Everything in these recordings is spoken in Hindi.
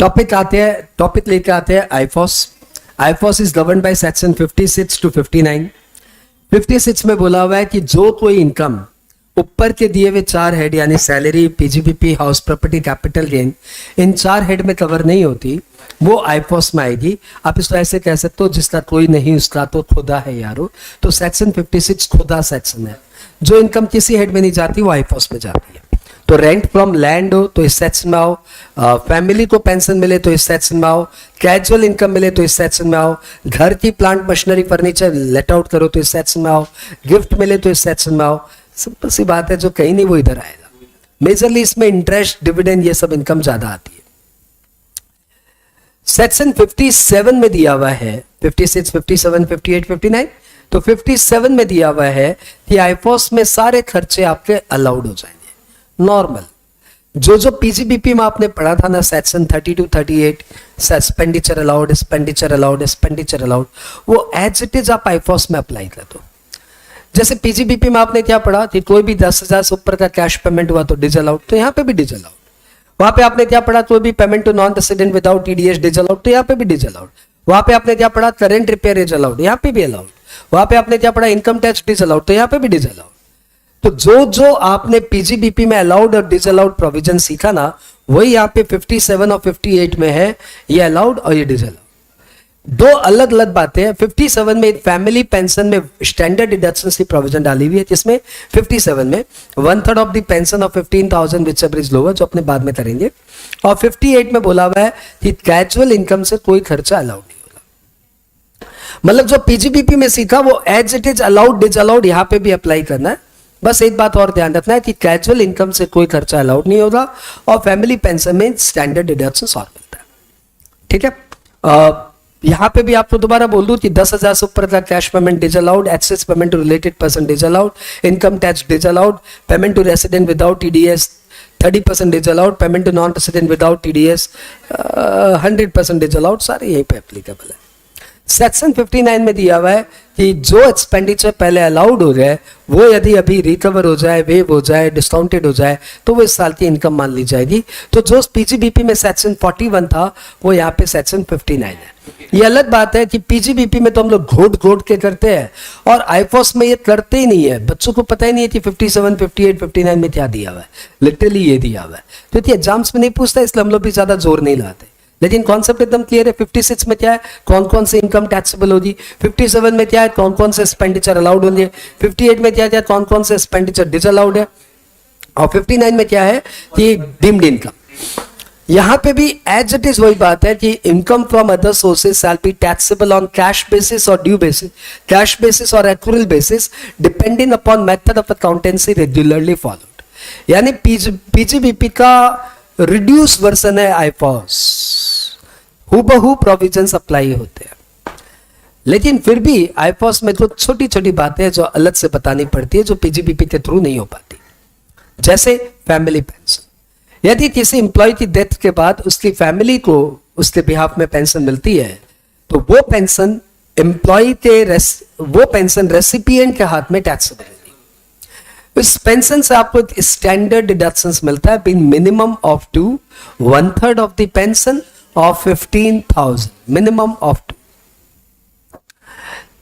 टॉपिक लेके आते हैं IFOS. IFOS is govern by section 56 to 59। 56 में बोला हुआ है कि जो कोई इनकम ऊपर के दिए हुए 4 हेड यानी salary, PGBP, house property, capital gain, इन 4 हेड में कवर नहीं होती, वो आईफॉस में आएगी। आप इसको ऐसे कह सकते हो, जिसका कोई नहीं उसका तो खुदा है यारो। तो सेक्शन 56 खुदा सेक्शन है। जो इनकम किसी हेड में नहीं जाती वो आईफॉस में जाती है। तो रेंट फ्रॉम लैंड हो तो इस सेक्शन में आओ, फैमिली को पेंशन मिले तो इस सेक्शन में आओ, कैजुअल इनकम मिले तो इस सेक्शन में आओ, घर की plant machinery furniture let out करो तो इस सेक्शन में आओ, गिफ्ट मिले तो इस सेक्शन में आओ। सिंपल सी बात है, जो कहीं नहीं वो इधर आएगा। मेजरली इसमें इंटरेस्ट, डिविडेंड, ये सब इनकम ज्यादा आती है। सेक्शन 57 में दिया हुआ है, 56, 57, 58, 59। तो 57 में दिया हुआ है कि आईफॉस में सारे खर्चे आपके अलाउड हो जाएंगे नॉर्मल। जो पीजीबीपी में आपने पढ़ा था ना, section 30 to 38, expenditure allowed, expenditure allowed, expenditure allowed, वो एज इट इज आप आईफॉस में अप्लाई कर दो। जैसे पीजीबीपी में आपने क्या पढ़ा कि कोई भी 10,000 से ऊपर का कैश पेमेंट हुआ तो डिज अलाउड, तो यहाँ पे भी डिज अलाउड। वहां पे आपने क्या पढ़ा, कोई भी payment to non resident without TDS disallowed, तो यहाँ पे भी डिज अलाउड। वहां पे आपने क्या पढ़ा, करेंट रिपेयर इज अलाउड, यहाँ पे भी अलाउड। वहां पे आपने क्या पढ़ा, इनकम टैक्स डिज अलाउड, तो यहाँ पे भी डिज अलाउड। तो जो आपने पीजीबीपी में अलाउड और डिज अलाउड प्रोविजन सीखा ना, वही यहाँ पे 57 और 58 में है, ये अलाउड और ये डिज अलाउड। दो अलग अलग बातें हैं। 57 में फैमिली पेंशन में स्टैंडर्ड डिडक्शन की प्रोविजन डाली हुई है, जिसमें 57 में 1/3 of the pension of 15,000 which is lower, जो अपने बाद में करेंगे। और 58 में बोला हुआ है कि कैजुअल इनकम से कोई खर्चा अलाउड नहीं होगा। मतलब जो पीजीबीपी में सीखा वो as it is allowed, disallowed यहां पे भी अप्लाई करना है। बस एक बात और ध्यान रखना है कि कैजुअल इनकम से कोई खर्चा अलाउड नहीं होगा और फैमिली पेंशन में स्टैंडर्ड डिडक्शन और मिलता है। ठीक है। यहां पे भी आपको दोबारा बोल दूं कि 10,000 से ऊपर का cash payment disallowed, excess payment to related person disallowed, income tax disallowed, payment to resident without TDS 30% disallowed, payment to non resident without TDS 100% disallowed, सारे यहीं पे एप्लीकेबल है। सेक्शन 59 में दिया हुआ है कि जो एक्सपेंडिचर पहले अलाउड हो गए वो यदि अभी रिकवर हो जाए, वेव हो जाए, डिस्काउंटेड हो जाए, तो वो इस साल की इनकम मान ली जाएगी। तो जो पीजीबीपी में सेक्शन 41 था वो यहाँ पे सेक्शन 59 है। ये अलग बात है कि पीजीबीपी में तो हम लोग घोट घोट के करते हैं और आईफॉस में ये करते ही नहीं है। बच्चों को पता ही नहीं है कि 57, 58, 59 में क्या दिया हुआ है, लिटरली ये दिया हुआ है। तो एग्जाम्स में नहीं पूछता, इसलिए हम लोग भी ज्यादा जोर नहीं लाते, लेकिन कॉन्सेप्ट एकदम क्लियर है। 56 में क्या है, कौन कौन से इनकम टैक्सेबल होगी, 57 में क्या है, कौन कौन से एक्सपेंडिचर अलाउड होंगे, 58 में क्या है, कौन कौन से एक्सपेंडिचर डिज अलाउड है, और 59 में क्या है कि डीम्ड इनकम। यहां पे भी एज इट इज वही बात है कि income from other sources shall be taxable on cash basis और ड्यू बेसिस, कैश बेसिस और accrual basis, depending upon method of accountancy regularly followed. यानी पीजीबीपी का रिड्यूस वर्जन है आईफॉस, हूबहू प्रोविजंस अप्लाई होते हैं। लेकिन फिर भी आईफॉस में कुछ छोटी छोटी बातें जो अलग से बतानी पड़ती है, जो पीजीबीपी के थ्रू नहीं हो पाती। जैसे फैमिली पेंशन, यदि किसी एम्प्लॉय की डेथ के बाद उसकी फैमिली को उसके बिहाफ में पेंशन मिलती है, तो वो पेंशन एम्प्लॉय के वो पेंशन रेसिपिएंट के हाथ में टैक्सेबल है। इस पेंशन से आपको एक स्टैंडर्ड डिडक्शंस मिलता है, बिन minimum of 2, 1/3 of the pension of 15,000, minimum of 2।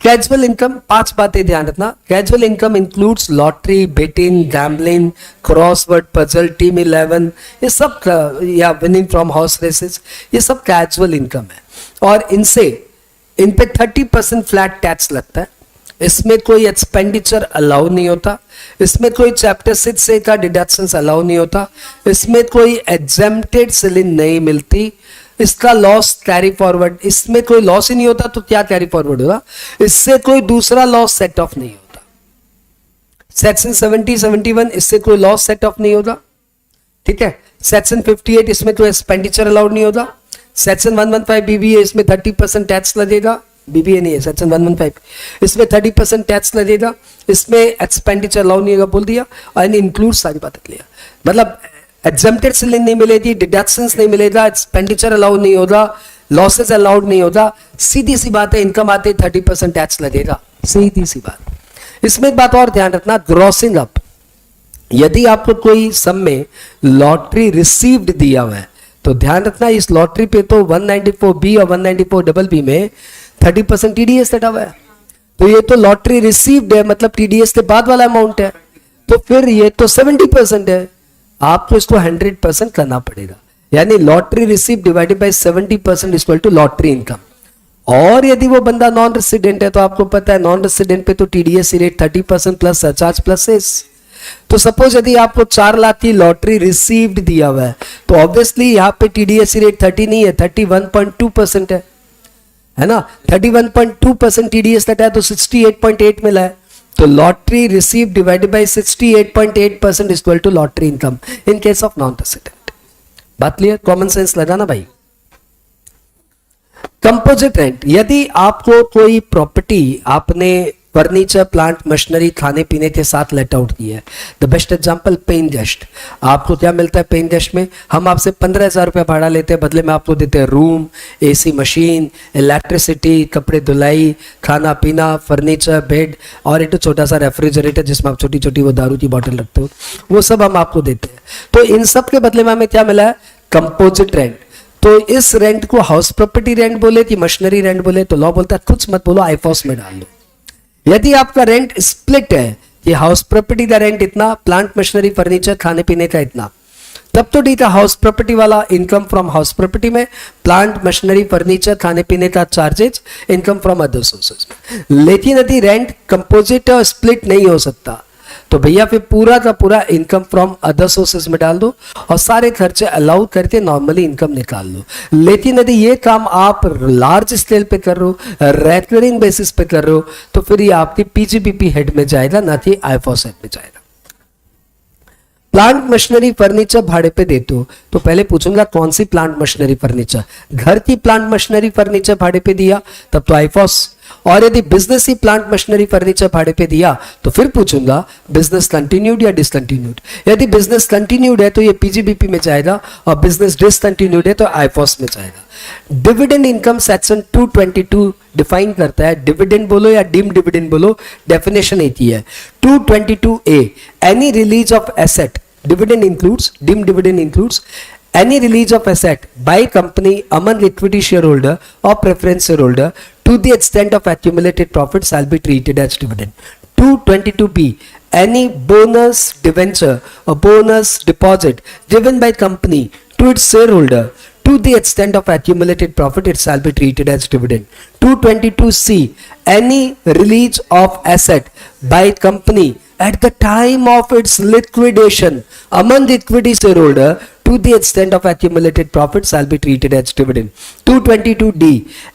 Casual income, 5 बातें ध्यान रखना। Casual income includes lottery, betting, gambling, crossword puzzle, team 11, ये सब, या विनिंग फ्रॉम हॉर्स रेसेस, ये सब कैजुअल इनकम है। और इन पे 30% फ्लैट टैक्स लगता है। इसमें कोई एक्सपेंडिचर अलाउ नहीं होता, इसमें कोई चैप्टर 6A का डिडक्शंस अलाउ नहीं होता, इसमें कोई एग्जेम्प्टेड सीलिंग नहीं मिलती, इसका लॉस कैरी फॉरवर्ड, इसमें कोई लॉस ही नहीं होता तो क्या कैरी फॉरवर्ड होगा, इससे कोई दूसरा लॉस सेट ऑफ नहीं होता। सेक्शन 70, 71 इससे कोई लॉस सेट ऑफ नहीं होता। ठीक है। सेक्शन 58 इसमें कोई एक्सपेंडिचर अलाउड नहीं होता। सेक्शन 115 बीबीए, इसमें 30% टैक्स लगेगा, बीबीए नहीं है, सेक्शन 115, इसमें 30% टैक्स लगेगा, इसमें एक्सपेंडिचर अलाउड नहीं होगा, बोल दिया। और इंक्लूड सारी बातें क्लियर, मतलब एग्जेम्प्टेड सीलिंग नहीं मिलेगी, डिडक्शंस नहीं मिलेगा, एक्सपेंडिचर अलाउड नहीं होगा, लॉसेस अलाउड नहीं होगा। सीधी सी बात है, इनकम आते 30% टैक्स लगेगा, सीधी सी बात। इसमें एक बात और ध्यान रखना, ग्रॉसिंग अप, यदि आपको कोई सम में लॉटरी रिसीव्ड दिया हुआ है तो ध्यान रखना इस लॉटरी पे तो 194B और 194BB में 30% टीडीएस कटा हुआ है। तो ये तो लॉटरी रिसीव्ड है, मतलब टीडीएस के बाद वाला अमाउंट है, तो फिर ये तो 70% है, आपको इसको 100% करना पड़ेगा। यानी lottery receive divided by 70% equal to lottery income. और यदि वो बंदा नॉन रेसिडेंट है तो आपको पता है नॉन रेसिडेंट पे तो TDS rate 30% plus surcharge plus cess. तो सपोज यदि आपको 4 लाख की लॉटरी रिसीव्ड दिया हुआ है तो ऑब्वियसली यहाँ पे टीडीएस रेट 30 नहीं है, 31.2% है ना। 31.2% टीडीएस कटा है तो 68.8 मिला है। तो lottery receive divided by 68.8% equal to lottery income in case of non resident. बात क्लियर? कॉमन सेंस लगाना भाई। कंपोजिट रेंट, यदि आपको कोई प्रॉपर्टी आपने फर्नीचर प्लांट मशीनरी खाने पीने के साथ लेट आउट किया है, the best example paying guest. आपको क्या मिलता है पेइंग गेस्ट में? हम आपसे 15,000 रुपया भाड़ा लेते हैं, बदले में आपको देते हैं रूम, एसी मशीन, इलेक्ट्रिसिटी, कपड़े धुलाई, खाना पीना, फर्नीचर, बेड और एक छोटा सा रेफ्रिजरेटर जिसमें आप छोटी छोटी वो दारू की बॉटल रखते हो, वो सब हम आपको देते हैं। तो इन सब के बदले में हमें क्या मिला है? Composite rent. तो इस रेंट को हाउस प्रॉपर्टी रेंट बोले कि मशीनरी रेंट बोले, तो लॉ बोलता है कुछ मत बोलो, आईफॉस में डाल लो। यदि आपका रेंट स्प्लिट है कि हाउस प्रॉपर्टी का रेंट इतना, प्लांट मशीनरी फर्नीचर खाने पीने का इतना, तब तो ठीक है, हाउस प्रॉपर्टी वाला इनकम फ्रॉम हाउस प्रॉपर्टी में, प्लांट मशीनरी फर्नीचर खाने पीने का charges income from other sources में। लेकिन यदि रेंट कंपोजिट और स्प्लिट नहीं हो सकता तो भैया फिर पूरा का पूरा इनकम फ्रॉम अदर सोर्सेज में डाल दो और सारे खर्चे अलाउ करके नॉर्मली इनकम निकाल लो। लेकिन यदि ये काम आप लार्ज स्केल पे कर रहे हो, रेकरिंग बेसिस पे कर रहे हो, तो फिर ये आपकी पीजीबीपी हेड में जाएगा, ना कि आईफॉस हेड में जाएगा। प्लांट मशीनरी फर्नीचर भाड़े पे देते हो तो पहले पूछूंगा कौन सी प्लांट मशीनरी फर्नीचर। घर की प्लांट मशीनरी फर्नीचर भाड़े पे दिया तब तो आईफॉस, और यदि बिजनेस ही प्लांट मशीनरी फर्नीचर भाड़े पे दिया तो फिर पूछूंगा बिजनेस कंटिन्यूड या डिसकंटिन्यूड। यदि बिजनेस कंटिन्यूड है तो ये पीजीबीपी में जाएगा और बिजनेस डिसकंटिन्यूड है तो आईफॉस में जाएगा। डिविडेंड इनकम सेक्शन 222 डिफाइन करता है, डिविडेंड बोलो या डीम डिविडेंड बोलो, डेफिनेशन एक ही है। 222A, any release of asset, dividend includes, dim dividend includes any release of asset by company among equity shareholder or preference shareholder to the extent of accumulated profit shall be treated as dividend. 222B, any bonus debenture or bonus deposit given by company to its shareholder to the extent of accumulated profit, it shall be treated as dividend. 222C, any release of asset by company at the time of its liquidation among equity shareholder to the extent of accumulated profit shall be treated as dividend. 222D,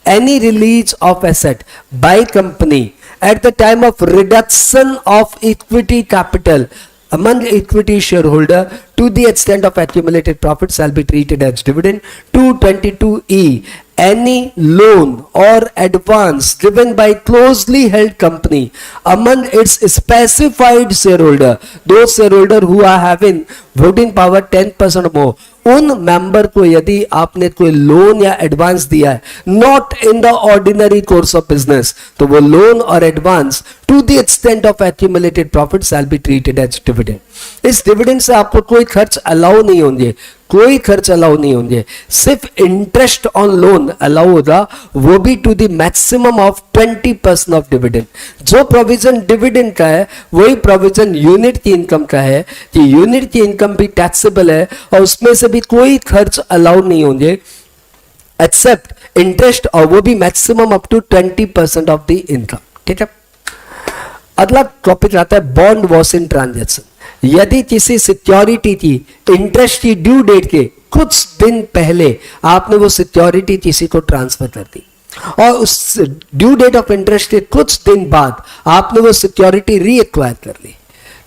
any release of asset by company at the time of reduction of equity capital among equity shareholder to the extent of accumulated profit shall be treated as dividend. 222E, any loan or advance given by closely held company among its specified shareholder, those shareholder who are having voting power 10% or more, उन मेंबर को यदि आपने कोई लोन या एडवांस दिया है not in the ordinary course of business, तो वो लोन और advance to the extent of accumulated profit shall be treated as dividend. इस डिविडेंड से आपको कोई खर्च अलाउ नहीं होंगे, कोई खर्च अलाउ नहीं होंगे, सिर्फ इंटरेस्ट ऑन लोन अलाउ होगा, वो भी to the maximum of 20% of dividend. जो प्रोविजन डिविडेंड का है वही प्रोविजन यूनिट की इनकम का है कि यूनिट की इनकम भी टैक्सेबल है और उसमें से भी कोई खर्च अलाउ नहीं होंगे एक्सेप्ट इंटरेस्ट, और वो भी maximum up to 20% of the income. ठीक है, अगला टॉपिक आता है बॉन्ड वॉश इन ट्रांजैक्शन। यदि किसी सिक्योरिटी की इंटरेस्ट की ड्यू डेट के कुछ दिन पहले आपने वो सिक्योरिटी किसी को ट्रांसफर कर दी और उस ड्यू डेट ऑफ इंटरेस्ट के कुछ दिन बाद आपने वो सिक्योरिटी री एक्वायर कर ली,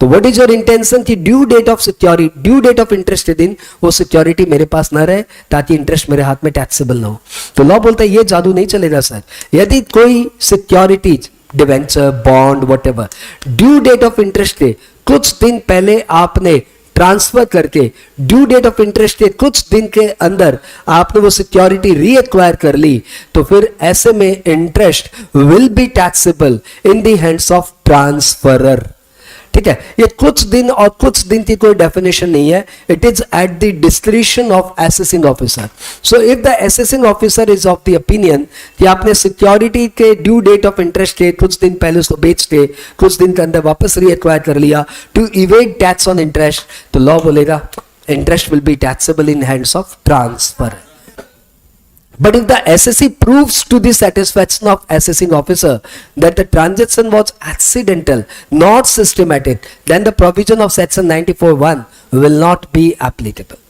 तो व्हाट इज योर इंटेंशन कि due date of security, due date of interest के दिन वो सिक्योरिटी मेरे पास ना रहे ताकि इंटरेस्ट मेरे हाथ में टैक्सेबल ना हो। तो लॉ बोलता है ये जादू नहीं चलेगा सर। यदि कोई securities, debenture, bond, whatever, due date of interest के कुछ दिन पहले आपने ट्रांसफर करके ड्यू डेट ऑफ इंटरेस्ट के कुछ दिन के अंदर आपने वो सिक्योरिटी री एक्वायर कर ली, तो फिर ऐसे में interest will be taxable in the hands of transferor. ठीक है, ये कुछ दिन और कुछ दिन की कोई डेफिनेशन नहीं है. It is at the discretion of assessing officer. So if the assessing officer is of the opinion कि आपने सिक्योरिटी के ड्यू डेट ऑफ इंटरेस्ट के कुछ दिन पहले उसको बेच के कुछ दिन के अंदर वापस रीएक्वायर कर लिया to evade tax on interest, तो लॉ बोलेगा interest will be taxable in hands of transfer. But if the assessee proves to the satisfaction of assessing officer that the transaction was accidental, not systematic, then the provision of section 94(1) will not be applicable.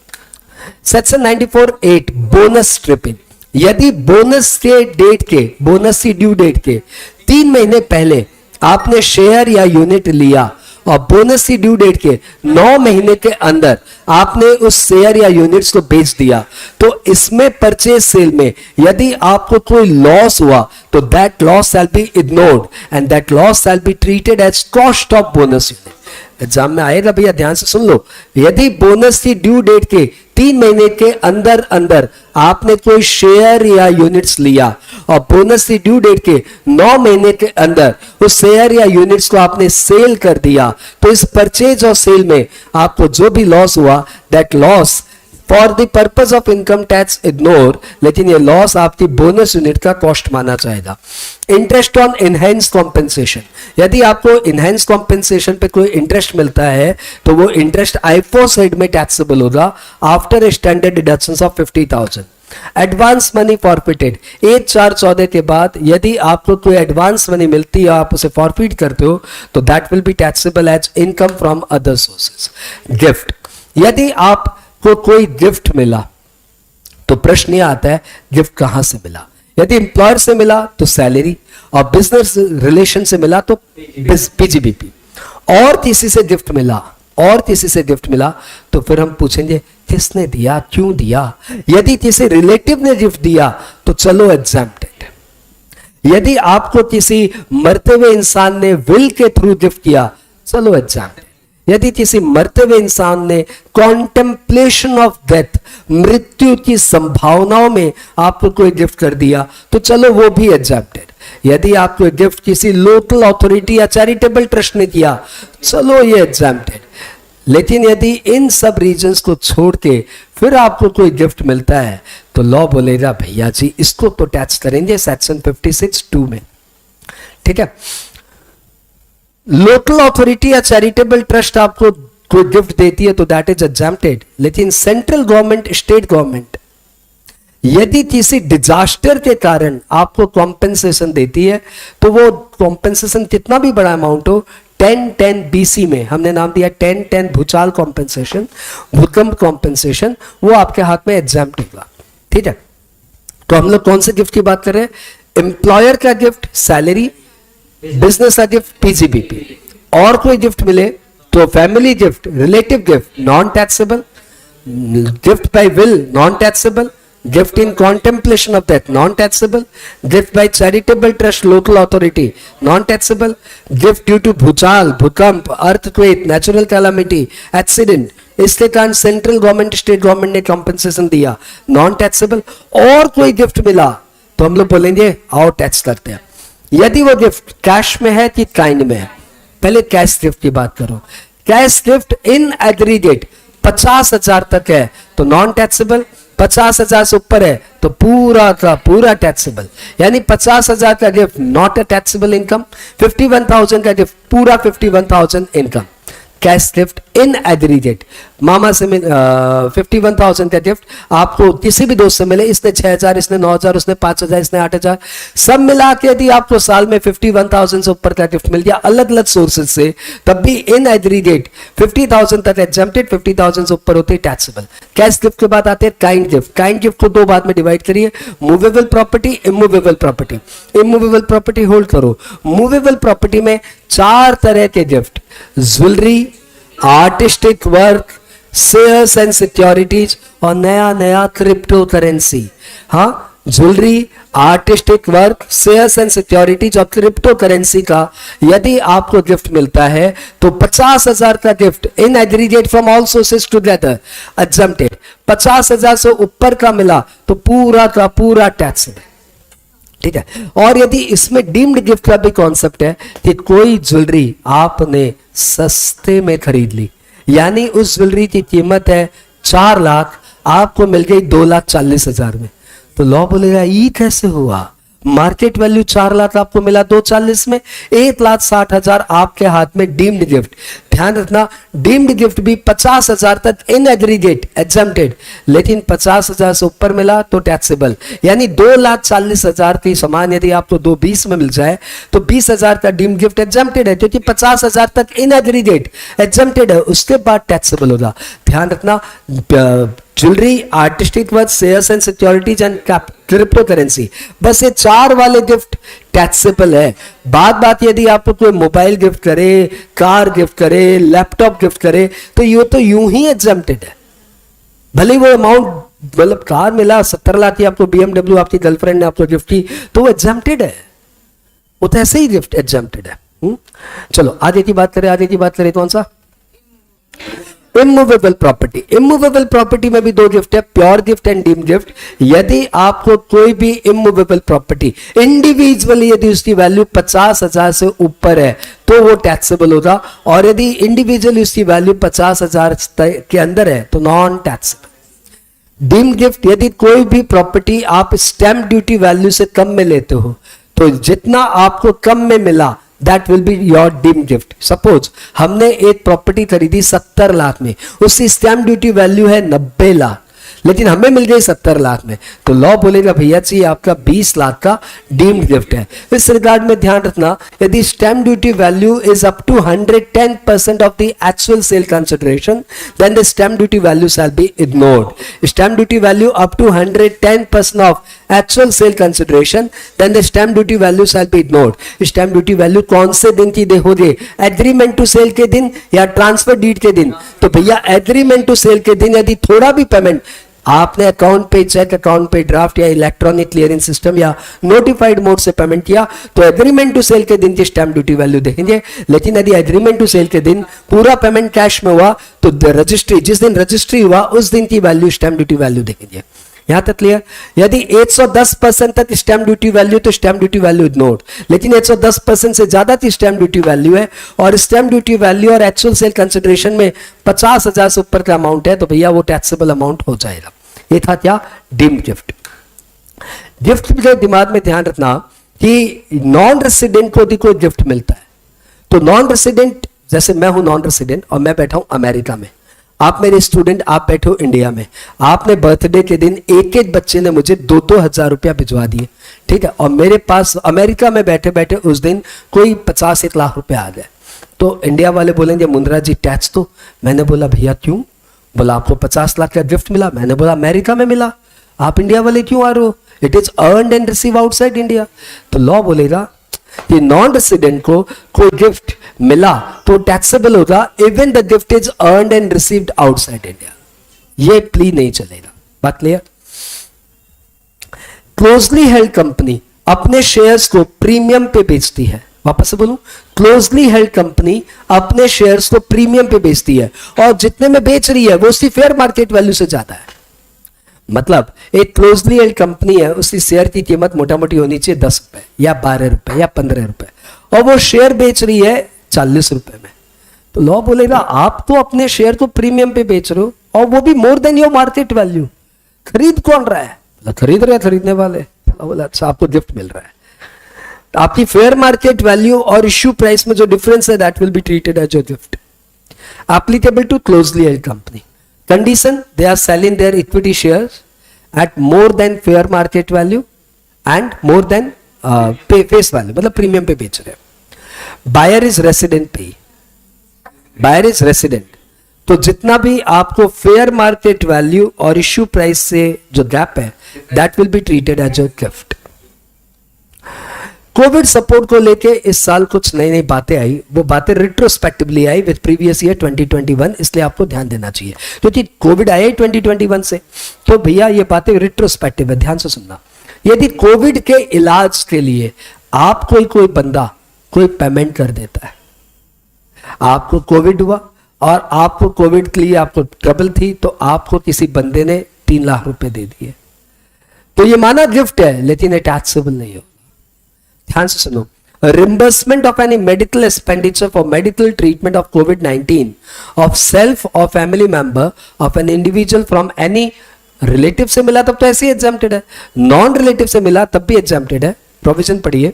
Section 94(8) bonus stripping. यदि बोनस के डेट के, बोनस की ड्यू डेट के 3 महीने पहले आपने शेयर या यूनिट लिया और बोनस की ड्यू डेट के 9 महीने के अंदर आपने उस शेयर या यूनिट्स को बेच दिया, तो इसमें परचेज सेल में यदि आपको कोई लॉस हुआ तो that loss shall be ignored and that loss shall be treated as cost of bonus unit. Exam में आएगा भैया, ध्यान से सुन लो. यदि बोनस की ड्यू डेट के 3 महीने के अंदर अंदर आपने कोई शेयर या यूनिट्स लिया और बोनस की ड्यू डेट के 9 महीने के अंदर उस शेयर या यूनिट्स को आपने सेल कर दिया, तो इस परचेज और सेल में आपको जो भी लॉस हुआ that loss for the purpose of income tax ignore, लेकिन ये लॉस आपकी बोनस यूनिट का कॉस्ट माना जाएगा. Interest on enhance compensation. यदि आपको इनहेंस कॉम्पेंसेशन पे कोई इंटरेस्ट मिलता है तो वो इंटरेस्ट आईफोस हेड में टैक्सेबल होगा after standard deductions of 50,000. Advance money forfeited. 1/4/14 के बाद यदि आपको कोई एडवांस मनी मिलती है, आप उसे फॉरफिट करते हो, तो that will be taxable as income from other sources. Gift. यदि आपको कोई गिफ्ट मिला तो प्रश्न यह आता है गिफ्ट कहां से मिला. यदि एम्प्लॉयर से मिला तो सैलरी, और बिजनेस रिलेशन से मिला तो पीजीबीपी, और किसी से गिफ्ट मिला तो फिर हम पूछेंगे किसने दिया, क्यों दिया. यदि किसी रिलेटिव ने गिफ्ट दिया तो चलो एग्जैम्प्टेड. यदि आपको किसी मरते हुए इंसान ने विल के थ्रू गिफ्ट किया, चलो एग्जैम्प्टेड. यदि किसी मरते हुए इंसान ने कॉन्टेम्पलेशन ऑफ डेथ, मृत्यु की संभावनाओं में आपको कोई गिफ्ट कर दिया, तो चलो वो भी एग्जैम्प्टेड. यदि आपको गिफ्ट किसी लोकल अथॉरिटी या चैरिटेबल ट्रस्ट ने किया, चलो ये एग्जैम्प्टेड. लेकिन यदि इन सब रीजंस को छोड़ के फिर आपको कोई गिफ्ट मिलता है तो लॉ बोलेगा भैया जी इसको तो टैक्स करेंगे सेक्शन 56(2) में. ठीक है. लोकल अथॉरिटी या चैरिटेबल ट्रस्ट आपको कोई गिफ्ट देती है तो दैट इज एग्जैम्प्टेड. लेकिन सेंट्रल गवर्नमेंट, स्टेट गवर्नमेंट यदि किसी डिजास्टर के कारण आपको कॉम्पेंसेशन देती है तो वो कॉम्पेंसेशन कितना भी बड़ा अमाउंट हो, 1010 BC में हमने नाम दिया 1010 भूचाल कॉम्पेंसेशन, भूकंप कॉम्पेंसेशन, वो आपके हाथ में एग्जैम्प्ट होगा. ठीक है. तो हम लोग कौन से गिफ्ट की बात कर रहे हैं? एम्प्लॉयर का गिफ्ट सैलरी, बिजनेस का गिफ्ट पीजीबीपी. और कोई गिफ्ट मिले तो family gift, relative gift non taxable, gift by will non taxable, gift in contemplation of death non taxable, gift by charitable trust, local authority non taxable, gift due to भूचाल, भूकंप, अर्थक्वेक, नेचुरल कैलामिटी, एक्सीडेंट, इसके कारण सेंट्रल गवर्नमेंट, स्टेट गवर्नमेंट ने कॉम्पेंसेशन दिया, नॉन टैक्सेबल. और कोई गिफ्ट मिला तो हम लोग बोलेंगे आओ टैक्स करते हैं. यदि वो गिफ्ट कैश में है कि काइंड में है, पहले कैश गिफ्ट की बात करो. कैश गिफ्ट इन एग्रीगेट 50,000 तक है तो नॉन टैक्सेबल, 50,000 से ऊपर है तो पूरा का पूरा टैक्सेबल. यानी 50,000 का gift not a taxable income, 51,000 का गिफ्ट पूरा 51,000 income. Cash gift in aggregate, मामा से 51,000 का गिफ्ट आपको किसी भी दोस्त से मिले, इसने 6,000, इसने 9,000, उसने 5,000, इसने 8,000, सब मिला के यदि आपको साल में 51,000 से ऊपर का गिफ्ट मिल गया अलग अलग सोर्सेज से, तब भी इन एग्रीगेट 50,000 तक एग्जम्प्टेड, 50,000 से ऊपर होते टैक्सेबल. कैश गिफ्ट के बाद आते हैं काइंड गिफ्ट. काइंड गिफ्ट को दो भाग में डिवाइड करिए, movable property, immovable property. Immovable property hold करो. मूवेबल प्रॉपर्टी में 4 तरह के gift, jewellery, artistic work, shares and securities, और नया नया क्रिप्टो करेंसी. हाँ, jewellery, artistic work, shares and securities और क्रिप्टो करेंसी का यदि आपको गिफ्ट मिलता है तो 50,000 का gift in aggregate from all sources together exempted. 50,000 से ऊपर का मिला तो पूरा का पूरा टैक्सेबल. ठीक है। और यदि इसमें डीम्ड गिफ्ट का भी कॉन्सेप्ट है कि कोई ज्वेलरी आपने सस्ते में खरीद ली, यानी उस ज्वेलरी की कीमत है 4 लाख, आपको मिल गई 2,40,000 में, तो लॉ बोलेगा ये कैसे हुआ, मार्केट वैल्यू 4 लाख आपको मिला 2,40 में, 1,60,000 आपके हाथ में डीम्ड गिफ्ट। ध्यान रखना डीम्ड गिफ्ट भी 50,000 तक इन एग्रीगेट एग्जम्प्टेड, लेकिन 50,000 से ऊपर मिला तो टैक्सेबल, यानी 2,40,000 की सामान यदि आपको 2,20 में मिल जाए तो 20,000 का डीम्ड गिफ्ट एग्जम्प्टेड है, क्योंकि 50,000 तक इन एग्रीगेट एग्जम्प्टेड है, उसके बाद टैक्सेबल होगा। ध्यान रखना jewellery, artistic work, shares and securities and crypto currency, बस ये 4 वाले गिफ्ट टैक्सेबल है। बात यदि आपको कोई मोबाइल गिफ्ट करे, कार गिफ्ट करे, लैपटॉप गिफ्ट करे, तो ये तो यूं ही एग्जम्प्टेड है, भले वो अमाउंट, मतलब कार मिला 70 लाख की आपको, BMW आपकी गर्लफ्रेंड ने आपको गिफ्ट की, तो वो एग्जम्प्टेड है, वो तो ऐसे ही गिफ्ट एग्जम्प्टेड है। चलो आगे की बात करें कौन सा, इमूवेबल प्रॉपर्टी। इमूवेबल प्रॉपर्टी में भी 2 गिफ्ट है, pure gift and deemed gift. यदि आपको कोई भी इमूवेबल प्रॉपर्टी इंडिविजुअली यदि उसकी वैल्यू 50,000 से ऊपर है तो वो टैक्सेबल होगा, और यदि इंडिविजुअली उसकी वैल्यू 50,000 के अंदर है तो नॉन टैक्सेबल। डीम्ड गिफ्ट, यदि कोई भी प्रॉपर्टी आप स्टैंप ड्यूटी वैल्यू से कम में लेते हो तो जितना आपको कम में मिला that will be your deemed gift। Suppose हमने एक प्रॉपर्टी खरीदी 70 लाख में, उसकी स्टैंप ड्यूटी वैल्यू है 90 लाख, लेकिन हमें मिल गई 70 लाख में, तो लॉ बोलेगा भैया जी आपका 20 लाख का डीम्ड गिफ्ट है। इस रिगार्ड में ध्यान रखना, यदि stamp duty value is up to 110% of the actual sale consideration, then the stamp duty value shall be ignored. Stamp duty value up to 110% of actual sale consideration, then the stamp duty value shall be ignored. Stamp duty value कौन से दिन की देखोगे, एग्रीमेंट टू सेल के दिन या ट्रांसफर डीड के दिन, तो भैया एग्रीमेंट टू सेल के दिन यदि थोड़ा भी पेमेंट आपने अकाउंट पे चेक, अकाउंट पे ड्राफ्ट या इलेक्ट्रॉनिक क्लियरिंग सिस्टम या नोटिफाइड मोड से पेमेंट किया तो एग्रीमेंट टू सेल के दिन की स्टैंप ड्यूटी वैल्यू देखेंगे। लेकिन यदि एग्रीमेंट टू सेल के दिन पूरा पेमेंट कैश में हुआ तो रजिस्ट्री, जिस दिन रजिस्ट्री हुआ उस दिन की वैल्यू स्टैंप ड्यूटी वैल्यू देखेंगे। यहां तक क्लियर। यदि 110% तक स्टैंप ड्यूटी वैल्यू तो स्टैंप ड्यूटी वैल्यू इग्नोर्ड, लेकिन 110% से ज्यादा की स्टैंप ड्यूटी वैल्यू है और स्टैंप ड्यूटी वैल्यू और एक्चुअल सेल कंसिडरेशन में 50,000 से ऊपर का अमाउंट है तो भैया वो टैक्सेबल अमाउंट हो जाएगा। ये था क्या, डीम्ड गिफ्ट। गिफ्ट के दिमाग में ध्यान रखना कि नॉन रेसिडेंट को भी कोई गिफ्ट मिलता है तो नॉन रेसिडेंट, जैसे मैं हूं नॉन रेसिडेंट और मैं बैठा हूं अमेरिका में, आप मेरे स्टूडेंट, आप बैठे हो इंडिया में, आपने बर्थडे के दिन एक एक बच्चे ने मुझे 2-2 हजार रुपया भिजवा दिए, ठीक है, और मेरे पास अमेरिका में बैठे बैठे उस दिन कोई 50-1 लाख रुपया आ गया, तो इंडिया वाले बोलेंगे मुंद्रा जी टैक्स तो। मैंने बोला भैया क्यों, बोला आपको 50 लाख का गिफ्ट मिला। मैंने बोला अमेरिका में मिला, आप इंडिया वाले क्यों आ रहे हो, it is earned and receive outside India. तो लॉ बोलेगा कि नॉन रेसिडेंट को कोई गिफ्ट मिला तो टैक्सेबल होगा even the gift is earned and received outside India, ये प्ली नहीं चलेगा। बात क्लियर। क्लोजली हेल्ड कंपनी अपने शेयर्स को प्रीमियम पे बेचती है, वापस से बोलूं, क्लोजली हेल्ड कंपनी अपने शेयर्स को प्रीमियम पे बेचती है और जितने में बेच रही है वो उसकी फेयर मार्केट वैल्यू से ज्यादा है। मतलब एक क्लोजली हेल्ड कंपनी है, उसकी शेयर की कीमत मोटा मोटी होनी चाहिए 10 रुपए या 12 रुपए या 15 रुपए और वो शेयर बेच रही है 40 रुपए में, तो लॉ बोलेगा आप तो अपने शेयर को प्रीमियम पे बेच रहे हो और वो भी more than your market value. खरीद कौन रहा है, खरीद रहे खरीदने वाले। बोला अच्छा आपको गिफ्ट मिल रहा है, आपकी फेयर मार्केट वैल्यू और इश्यू प्राइस में जो डिफरेंस है that will be treated as your gift. Applicable to closely held company condition, they are selling their equity shares at more than fair market value and more than face value, मतलब प्रीमियम पे बेच रहे हैं। बायर इज रेसिडेंट पे, बायर इज रेसिडेंट, तो जितना भी आपको फेयर मार्केट वैल्यू और इश्यू प्राइस से जो गैप है that will be treated as your gift. COVID support को लेके इस साल कुछ नई नई बातें आई, वो बातें retrospectively I with previous year 2021, इसलिए आपको ध्यान देना चाहिए क्योंकि कोविड आया ही 2021 से, तो भैया ये बातें रिट्रोस्पेक्टिव है, ध्यान से सुनना। यदि कोविड के इलाज के लिए आपको कोई बंदा कोई पेमेंट कर देता है, आपको कोविड हुआ और आपको कोविड के लिए आपको ट्रबल थी तो आपको किसी बंदे ने 3 लाख रुपए दे दिए, तो ये माना गिफ्ट है लेकिन ये टैक्सेबल नहीं हो। ध्यान से सुनो, reimbursement of any medical expenditure for medical treatment of COVID-19 of self or family member of an individual from any relative से मिला तब तो ऐसे ही एग्जाम्प्टेड है, नॉन रिलेटिव से मिला तब भी एग्जाम्प्टेड है. प्रोविजन पढ़िए.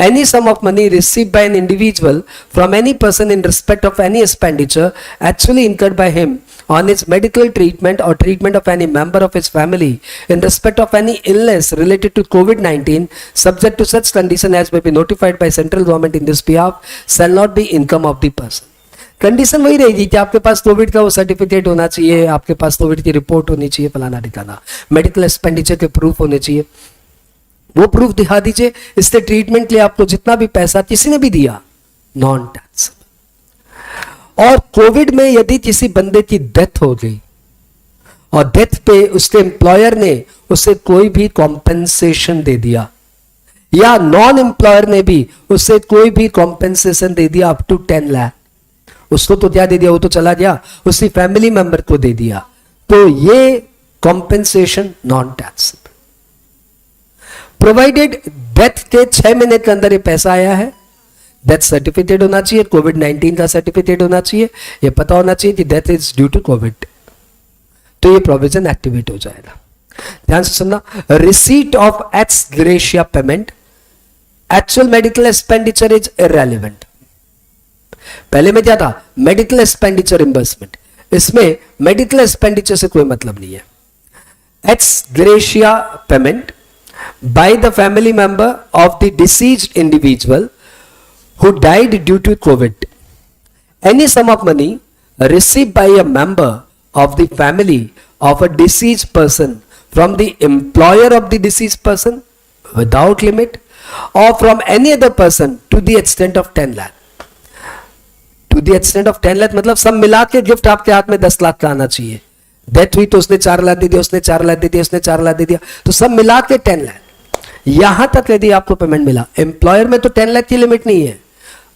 Any sum of money received by an individual from any person in respect of any expenditure actually incurred by him on his medical treatment or treatment of any member of his family in respect of any illness related to COVID-19 subject to such condition as may be notified by central government in this behalf shall not be income of the person. Condition वही रहेगी कि आपके पास कोविड का वो सर्टिफिकेट होना चाहिए, आपके पास कोविड की रिपोर्ट होनी चाहिए, फलाना ठिकाना, मेडिकल एक्सपेंडिचर के प्रूफ होने चाहिए, वो प्रूफ दिखा दीजिए. इससे ट्रीटमेंट के लिए आपको जितना भी पैसा किसी ने भी दिया नॉन टैक्स. और कोविड में यदि किसी बंदे की डेथ हो गई और डेथ पे उसके एम्प्लॉयर ने उसे कोई भी कॉम्पेंसेशन दे दिया या नॉन एम्प्लॉयर ने भी उसे कोई भी कॉम्पेंसेशन दे दिया अप टू 10 लाख, उसको तो क्या दे दिया, वो तो चला गया, उसकी फैमिली मेंबर को दे दिया, तो ये compensation non tax. Provided death के 6 महीने के अंदर ये पैसा आया है, डेथ सर्टिफिकेट होना चाहिए, कोविड-19 का सर्टिफिकेट होना चाहिए, ये पता होना चाहिए कि death is due to Covid, तो ये प्रोविजन एक्टिवेट हो जाएगा. ध्यान से सुनना. Receipt of ex gratia payment, actual medical expenditure is irrelevant. पहले में क्या था, मेडिकल एक्सपेंडिचर रिम्बर्समेंट, इसमें मेडिकल एक्सपेंडिचर से कोई मतलब नहीं है. Ex gratia payment by the family member of the deceased individual who died due to COVID. Any sum of money received by a member of the family of a deceased person from the employer of the deceased person without limit or from any other person to the extent of 10 lakh. To the extent of 10 lakh मतलब सब मिला के गिफ्ट आपके हाथ में 10 लाख का आना चाहिए. डेथ हुई तो उसने 4 लाख दे दिया, उसने 4 लाख दे दिया, उसने 4 लाख दे दिया, तो सब मिला के 10 लाख. यहां तक यदि आपको पेमेंट मिला, एम्प्लॉयर में तो 10 लाख की लिमिट नहीं है,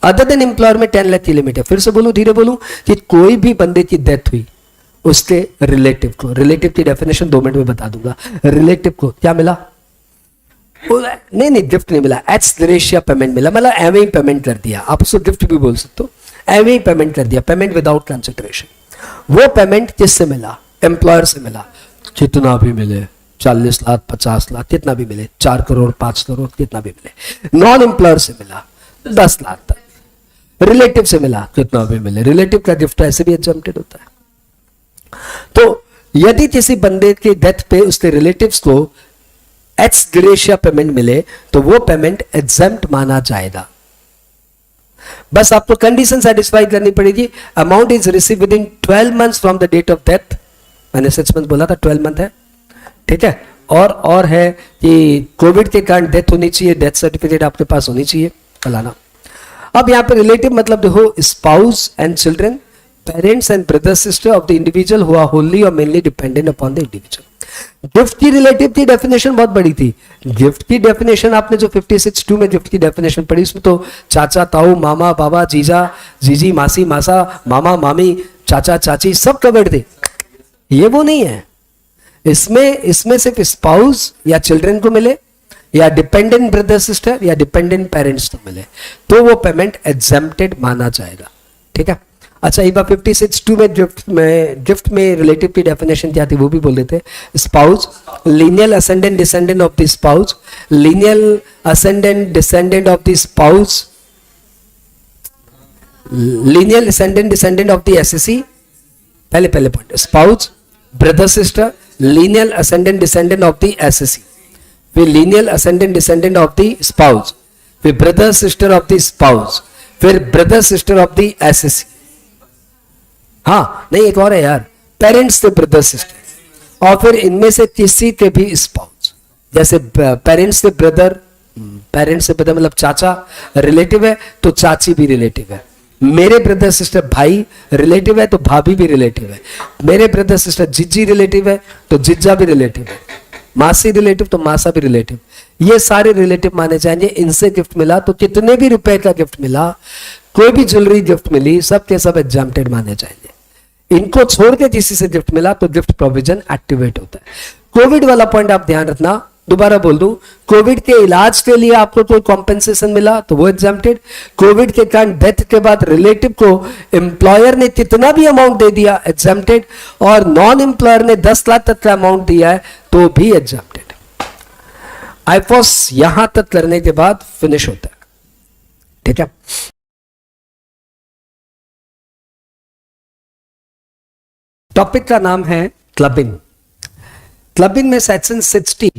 अदर देन एम्प्लॉयर में 10 लाख की लिमिट है. फिर से बोलूं, धीरे बोलूं, कि कोई भी बंदे की डेथ हुई उसके रिलेटिव को, रिलेटिव की डेफिनेशन 2 मिनट में बता दूंगा, रिलेटिव को क्या मिला, नहीं गिफ्ट नहीं मिला, एक्स ग्रेशिया पेमेंट मिला, मतलब एवं ही पेमेंट कर दिया, आप उसको गिफ्ट भी बोल सकते हो, एवं ही पेमेंट कर दिया, पेमेंट विदाउट कंसिडरेशन. वो पेमेंट किससे मिला, एम्प्लॉयर से मिला, जितना भी मिले, 40 लाख 50 लाख कितना भी मिले, 4 करोड़ 5 करोड़ कितना भी मिले. नॉन एम्प्लॉयर से मिला 10 लाख तक, रिलेटिव से मिला कितना भी मिले, रिलेटिव का गिफ्ट ऐसे भी एग्जम्प्टेड होता है. तो यदि किसी बंदे की डेथ पे उसके रिलेटिव्स को एक्स ग्रेशिया पेमेंट मिले तो वो पेमेंट एग्जम्प्ट माना जाएगा. बस आपको कंडीशन सेटिस्फाई करनी पड़ेगी. Amount is receive within 12 months from the date of death. मैंने 6 मंथ बोला था, 12 मंथ है, ठीक है. और है कि कोविड के कारण डेथ होनी चाहिए, डेथ सर्टिफिकेट आपके पास होनी चाहिए, फलाना. अब यहां पे रिलेटिव मतलब देखो, spouse and children, parents and brother sister of the individual who are wholly और mainly dependent upon the individual. Gift की रिलेटिव की डेफिनेशन बहुत बड़ी थी. गिफ्ट की डेफिनेशन आपने जो 56(2) में गिफ्ट की डेफिनेशन पढ़ी, उसमें तो चाचा ताऊ, मामा बाबा, जीजा जीजी, मासी मासा, मामा मामी, चाचा चाची सब कवर्ड थे. ये वो नहीं है. इसमें सिर्फ स्पाउस या चिल्ड्रन को मिले या डिपेंडेंट ब्रदर सिस्टर या डिपेंडेंट पेरेंट्स को मिले तो वो पेमेंट एग्जम्प्टेड माना जाएगा. ठीक है. अच्छा, एक बार 56(2) में गिफ्ट में रिलेटिव की डेफिनेशन क्या थी वो भी बोल देते हैं. Spouse, lineal ascendant descendant of the spouse, lineal ascendant descendant of the spouse, lineal ascendant descendant of the assessee. पहले point, spouse, brother sister, lineal ascendant descendant of the assessee, फिर lineal ascendant descendant of the spouse, फिर brother sister of the spouse, फिर brother sister of the assessee. हाँ नहीं, एक और है यार, पेरेंट्स से ब्रदर सिस्टर, और फिर इनमें से किसी के भी स्पाउस. जैसे पेरेंट्स से ब्रदर मतलब चाचा रिलेटिव है तो चाची भी रिलेटिव है. मेरे ब्रदर सिस्टर भाई रिलेटिव है तो भाभी भी रिलेटिव है. मेरे ब्रदर सिस्टर जीजी रिलेटिव है तो जीजा भी रिलेटिव है. मासी रिलेटिव तो मासा भी रिलेटिव. ये सारे रिलेटिव माने जाएंगे. इनसे गिफ्ट मिला तो कितने भी रुपए का गिफ्ट मिला, कोई भी ज्वेलरी गिफ्ट मिली, सब के सब एग्जम्प्टेड माने जाएंगे. इनको छोड़ के किसी से गिफ्ट मिला तो गिफ्ट प्रोविजन एक्टिवेट होता है. कोविड वाला पॉइंट आप ध्यान रखना, दोबारा बोल दूं, कोविड के इलाज के लिए आपको कोई कॉम्पेंसेशन मिला तो वो एग्जाम्प्टेड। कोविड के कारण डेथ के बाद रिलेटिव को एम्प्लॉयर ने कितना भी अमाउंट दे दिया एग्जाम्प्टेड, और नॉन एम्प्लॉयर ने 10 लाख तक का अमाउंट दिया है तो भी एग्जाम्प्टेड। आईफॉस यहां तक करने के बाद फिनिश होता है, ठीक है। टॉपिक का नाम है क्लबिंग। क्लबिंग में सेक्शन 60,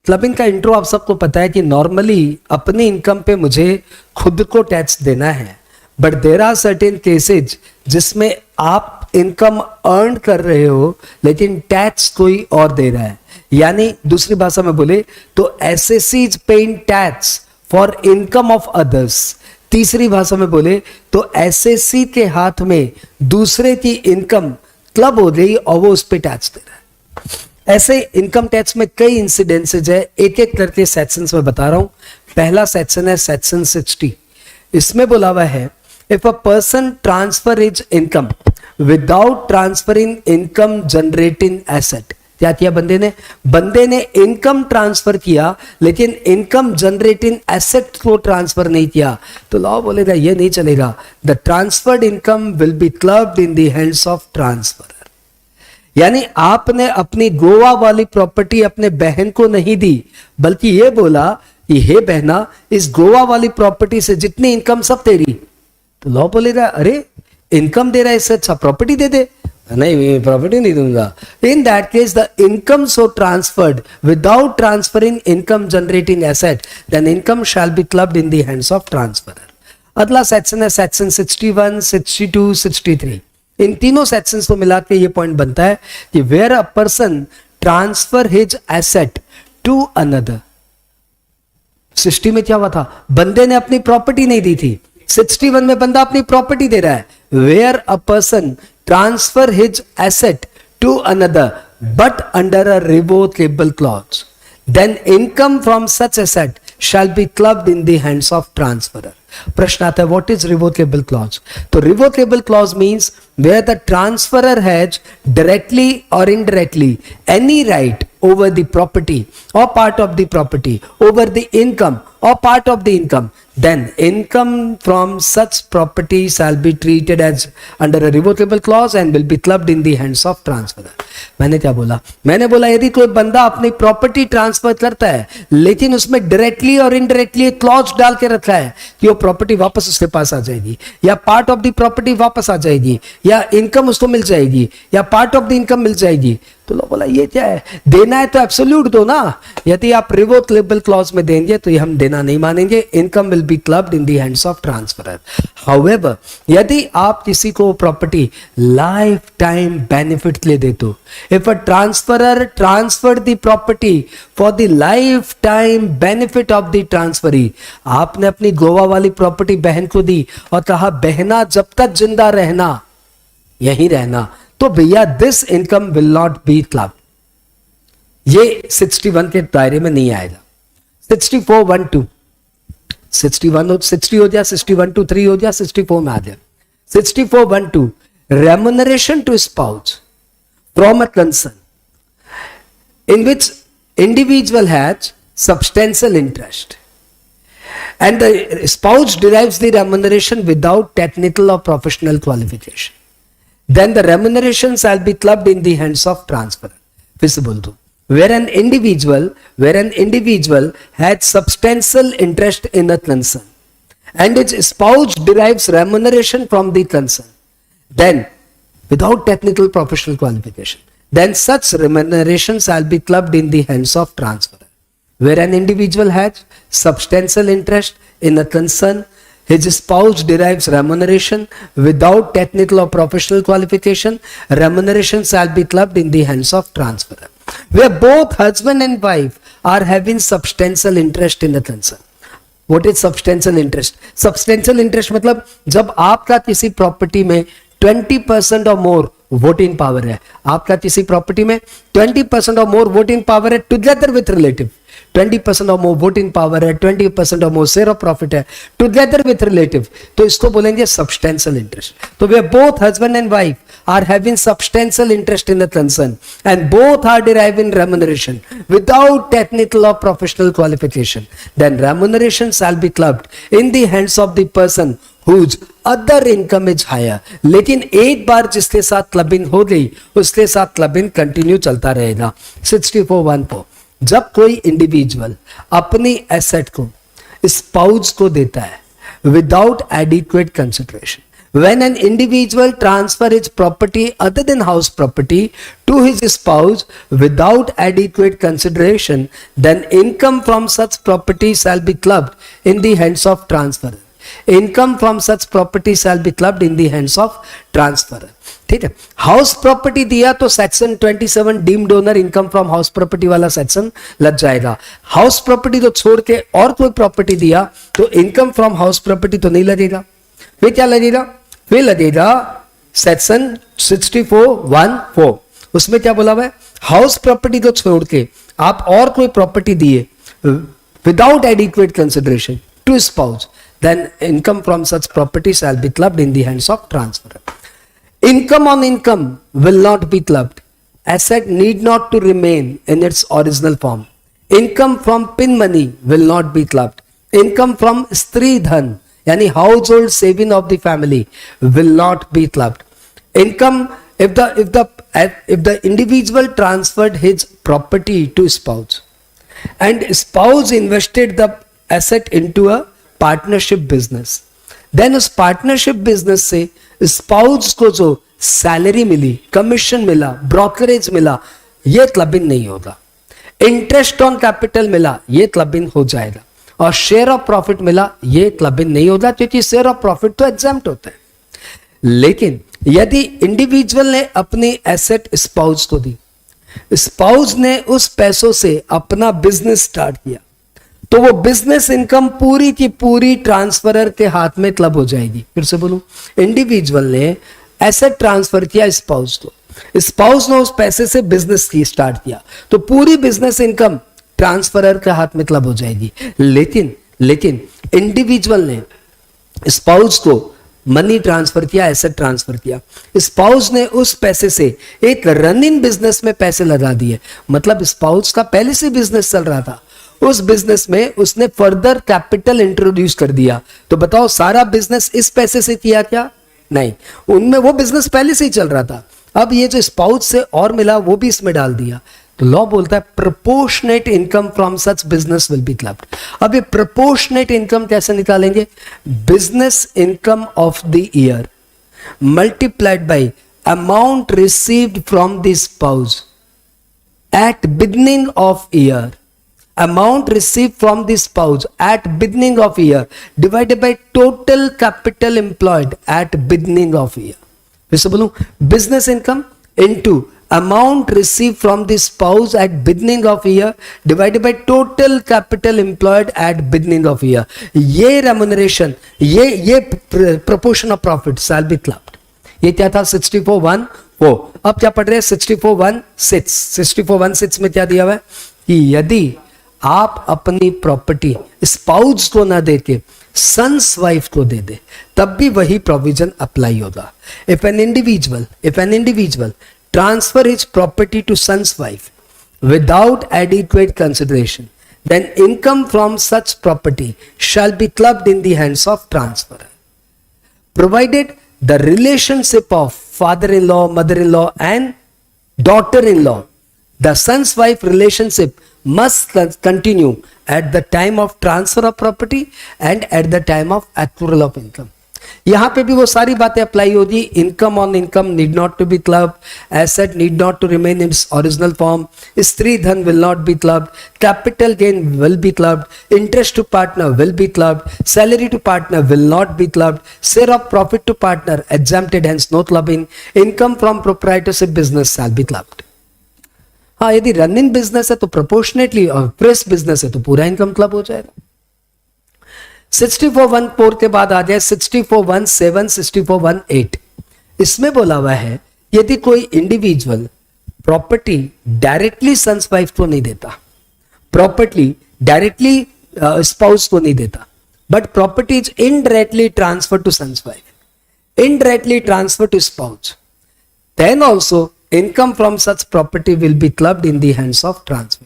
क्लबिंग का इंट्रो आप सबको पता है कि नॉर्मली अपनी इनकम पे मुझे खुद को टैक्स देना है, but there are certain cases जिसमें आप इनकम अर्न कर रहे हो लेकिन टैक्स कोई और दे रहा है। यानी दूसरी भाषा में बोले तो assessees paying tax for income of others. तीसरी भाषा में बोले तो एसएससी के हाथ में दूसरे की इनकम क्लब हो गई और वो उस पर टैक्स दे रहा है। ऐसे इनकम टैक्स में कई इंसिडेंसेज है, एक एक करके सेक्शंस में बता रहा हूं। पहला सेक्शन है सेक्शन 60। इसमें बोला हुआ है if a person transfer his income without transferring income generating asset. क्या किया बंदे ने इनकम ट्रांसफर किया लेकिन इनकम जनरेटिंग एसेट को ट्रांसफर नहीं किया, तो लॉ बोलेगा ये नहीं चलेगा। The transferred income will be clubbed in the hands of transferor. यानी आपने अपनी गोवा वाली प्रॉपर्टी अपने बहन को नहीं दी, बल्कि ये बोला कि हे बहना, इस गोवा वाली प्रॉपर्टी से जितनी इनकम सब तेरी। तो लॉ बोलेगा अरे इनकम दे रहा है, इससे अच्छा प्रॉपर्टी दे दे। नहीं, प्रॉपर्टी नहीं दूंगा। In that case the income so transferred without transferring income generating asset, then income shall be clubbed in the hands of transferor. अगला सेक्शन है सेक्शन 61, 62, 63। इन तीनों सेक्शंस को मिला के ये पॉइंट बनता है कि where a person transfer his asset to another. 60 में क्या हुआ था, बंदे ने अपनी प्रॉपर्टी नहीं दी थी। 61 में बंदा अपनी प्रॉपर्टी दे रहा है। Where a person transfer his asset to another but under a revocable clause, then income from such asset shall be clubbed in the hands of transferor. प्रश्न आता है what is revocable clause? तो revocable clause means where the transferor has directly or indirectly any right over the property or part of the property, over the income or part of the income, then income from such property shall be treated as under a revocable clause and will be clubbed in the hands of transferor. मैंने क्या बोला, मैंने बोला यदि कोई बंदा अपनी प्रॉपर्टी ट्रांसफर करता है लेकिन उसमें डायरेक्टली और इनडायरेक्टली एक क्लॉज डाल के रखा है कि वो प्रॉपर्टी वापस उसके पास आ जाएगी, या पार्ट ऑफ द प्रॉपर्टी वापस आ जाएगी, या इनकम उसको मिल जाएगी, या पार्ट ऑफ द इनकम मिल जाएगी, तो लोग बोला ये क्या है, देना है तो एब्सोल्यूट दो ना। यदि आप रिवोकेबल क्लॉज में देंगे तो ये हम देना नहीं मानेंगे। Income will be clubbed in the hands of transferor. However यदि आप किसी को प्रॉपर्टी लाइफ टाइम बेनिफिट के लिए दे दो, if a transferor transfer the property for the life time benefit of the transferee, आपने अपनी गोवा वाली प्रॉपर्टी बहन को दी और कहा बहना जब तक जिंदा रहना यहीं रहना, तो भैया this income will not be club. ये 61 के दायरे में नहीं आएगा। 64 1 2 61 60 हो जाए, 61 2 3 हो जाए, 64 में आ जाए। 64 1 2 remuneration to spouse from a concern in which individual has substantial interest and the spouse derives the remuneration without technical or professional qualification, then the remuneration shall be clubbed in the hands of transferor. फिर से बोल दूं, where an individual had substantial interest in a concern and its spouse derives remuneration from the concern, then without technical professional qualification, then such remuneration shall be clubbed in the hands of transferor. Where an individual has substantial interest in a concern, his spouse derives remuneration without technical or professional qualification, remuneration shall be clubbed in the hands of transferor. Where both husband and wife are having substantial interest in the concern. What is substantial interest? Substantial interest मतलब जब आपका किसी प्रॉपर्टी में 20% और मोर वोटिंग पावर है, आपका किसी प्रॉपर्टी में 20% और मोर वोटिंग पावर है टुगेदर विथ रिलेटिव, 20% और मोर वोटिंग पावर है, 20% और मोर शेयर ऑफ प्रॉफिट है, टुगेदर विथ रिलेटिव, तो इसको बोलेंगे सब्सटेंशियल इंटरेस्ट. तो वे both husband and wife are having substantial interest in the concern and both are deriving remuneration without technical or professional qualification, then remuneration shall be clubbed in the hands of the person whose other income is higher. लेकिन एक बार जिसके साथ क्लबिंग हो गई उसके साथ क्लबिंग कंटिन्यू चलता रहेगा. 6414, जब कोई इंडिविजुअल अपनी एसेट को स्पाउस को देता है without adequate consideration, when an individual transfer his property other than house property to his spouse without adequate consideration, then income from such property shall be clubbed in the hands of transferor. Income from such property shall be clubbed in the hands of transferor. ठीक है. हाउस प्रॉपर्टी दिया तो section 27 deemed owner income from house property वाला सेक्शन लग जाएगा. हाउस प्रॉपर्टी तो छोड़ के और कोई प्रॉपर्टी दिया तो इनकम फ्रॉम हाउस प्रॉपर्टी तो नहीं लगेगा. फिर क्या लगेगा? फिर लगेगा सेक्शन 6414. उसमें क्या बोला हुआ है? हाउस प्रॉपर्टी को छोड़ के आप और कोई प्रॉपर्टी दिए without adequate consideration to spouse, then income from such property shall be clubbed in the hands of transferor. Income on income will not be clubbed. Asset need not to remain in its original form. Income from pin money will not be clubbed. Income from stri dhan, yani household saving of the family, will not be clubbed. Income if the individual transferred his property to spouse and spouse invested the asset into a partnership business, then उस पार्टनरशिप बिजनेस से स्पाउस को जो सैलरी मिली, कमीशन मिला, ब्रोकरेज मिला, ये क्लबिंग नहीं होगा. इंटरेस्ट ऑन कैपिटल मिला, ये क्लबिंग हो जाएगा. और शेयर ऑफ प्रॉफिट मिला, ये क्लबिंग नहीं होगा क्योंकि शेयर ऑफ प्रॉफिट तो एग्जाम्प्ट होता है. लेकिन यदि इंडिविजुअल ने अपनी एसेट स्पाउस को दी, स्पाउस ने उस पैसों से अपना बिजनेस स्टार्ट किया, तो वो बिजनेस इनकम पूरी की पूरी ट्रांसफरर के हाथ में क्लब हो जाएगी. फिर से बोलूं, इंडिविजुअल ने एसेट ट्रांसफर किया स्पाउस को, स्पाउस ने उस पैसे से बिजनेस की स्टार्ट किया, तो पूरी बिजनेस इनकम ट्रांसफरर के हाथ में क्लब हो जाएगी. लेकिन इंडिविजुअल ने स्पाउस को मनी ट्रांसफर किया, एसेट ट्रांसफर किया, स्पाउस ने उस पैसे से एक रनिंग बिजनेस में पैसे लगा दिए. मतलब स्पाउस का पहले से बिजनेस चल रहा था, उस बिजनेस में उसने फर्दर कैपिटल इंट्रोड्यूस कर दिया. तो बताओ सारा बिजनेस इस पैसे से किया क्या? नहीं, उनमें वो बिजनेस पहले से ही चल रहा था. अब ये जो स्पाउस से और मिला वो भी इसमें डाल दिया. तो लॉ बोलता है proportionate income from such business will be clubbed. अब ये प्रोपोर्शनेट इनकम कैसे निकालेंगे? Business income of the year multiplied by amount received from the spouse at beginning of year. Amount received from the spouse at beginning of year divided by total capital employed at beginning of year. फिर से बोलूं, business income into amount received from the spouse at beginning of year divided by total capital employed at beginning of year. ये remuneration, ये proportion of profit shall be clubbed. ये क्या था? 6414. अब क्या पढ़ रहे हैं? 6416. 6416 में क्या दिया हुआ है कि यदि आप अपनी प्रॉपर्टी स्पाउस को ना देके सन्स वाइफ को दे दे तब भी वही प्रोविजन अप्लाई होगा. If an individual transfer his property to son's wife without adequate consideration, then income from such property shall be clubbed in the hands of transferor, provided the relationship of father in law, mother in law and daughter in law. The son's wife relationship must continue at the time of transfer of property and at the time of accrual of income. यहां पे भी वो सारी बातें अप्लाई होगी. Income on income need not to be club, asset need not to remain in its original form, stridhan will not be clubbed, capital gain will be clubbed, interest to partner will be clubbed, salary to partner will not be clubbed, share of profit to partner exempted, hence no clubbing, income from proprietorship business shall be clubbed. हाँ, यदि रनिंग बिजनेस है तो प्रोपोर्शनेटली, और प्रेस बिजनेस है तो पूरा इनकम क्लब हो जाएगा. 6414 के बाद आ जाए 6417, 6418. इसमें बोला हुआ है यदि कोई individual property directly son's wife को नहीं देता, प्रॉपर्टी डायरेक्टली स्पाउस को नहीं देता, but property is indirectly transfer to son's wife, indirectly transfer to spouse, then also income from such property will be clubbed in the hands of transfer.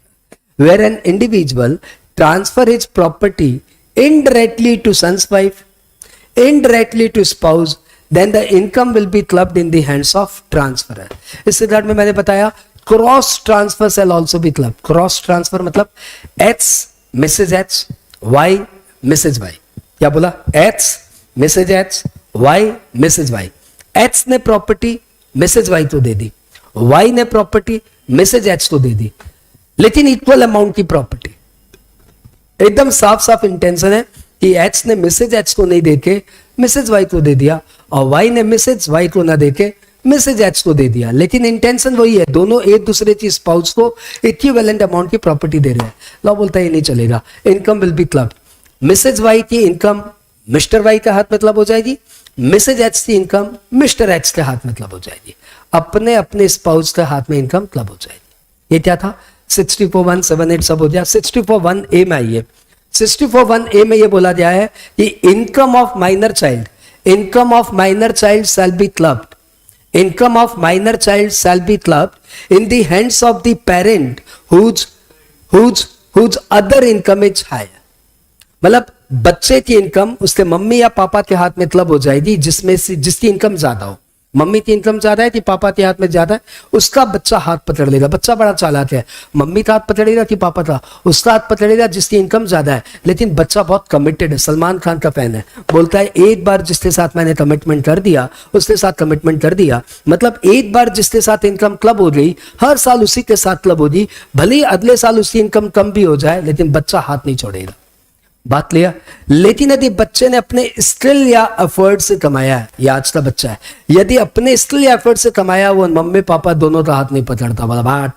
Where an individual transfer his property indirectly to son's wife, indirectly to spouse, then the income will be clubbed in the hands of transferor. इस रिगार्ड में मैंने बताया cross transfer shall also be clubbed. Cross transfer मतलब X Mrs. H, Y Mrs. Y. क्या बोला? X Mrs. H, Y Mrs. Y. H ने प्रॉपर्टी मिसेज वाई को दे दी, वाई ने प्रॉपर्टी मिसेज एच को दे दी, लेकिन इक्वल अमाउंट की प्रॉपर्टी। एकदम साफ साफ इंटेंशन है कि एच ने मिसेज एच को नहीं देके मिसेज वाई को दे दिया और वाई ने मिसेज वाई को ना देके मिसेज एच को दे दिया, लेकिन इंटेंशन वही है, दोनों एक दूसरे की स्पाउस को इक्विवेलेंट अमाउंट की प्रॉपर्टी दे रहे हैं। लॉ बोलता है ये नहीं चलेगा, income will be clubbed. Mrs Y की इनकम मिस्टर वाई का हाथ में क्लब हो जाएगी, मिसेज एच की इनकम मिस्टर एच के हाथ में क्लब हो जाएगी, अपने अपने स्पाउस के हाथ में इनकम क्लब हो जाएगी। ये क्या था? 64(1)(7)(8) सब हो गया। 64(1)(a) में आइए। 64(1)(a) में ये बोला गया है कि income of minor child, income of minor child shall be clubbed, income of minor child shall be clubbed in the hands of the parent whose other income is higher. मतलब बच्चे की इनकम उसके मम्मी या पापा के हाथ में क्लब हो जाएगी जिसमें से जिसकी इनकम ज्यादा हो। मम्मी की इनकम ज्यादा है कि पापा के हाथ में ज्यादा है, उसका बच्चा हाथ पकड़ लेगा। बच्चा बड़ा चालाक है, मम्मी का हाथ पकड़ेगा कि पापा का, उसका हाथ पकड़ेगा जिसकी इनकम ज्यादा है। लेकिन बच्चा बहुत कमिटेड है, सलमान खान का फैन है, बोलता है एक बार जिसके साथ मैंने कमिटमेंट कर दिया उसके साथ कमिटमेंट कर दिया। मतलब एक बार जिसके साथ इनकम क्लब हो गई, हर साल उसी के साथ क्लब होगी, भले ही अगले साल उसकी इनकम कम भी हो जाए, लेकिन बच्चा हाथ नहीं छोड़ेगा। बात लिया। लेकिन यदि बच्चे ने अपने स्किल या एफर्ट से कमाया है, या आज का बच्चा है, यदि अपने स्किल या एफर्ट से कमाया, वो मम्मी पापा दोनों का हाथ नहीं पकड़ता, बोला बाट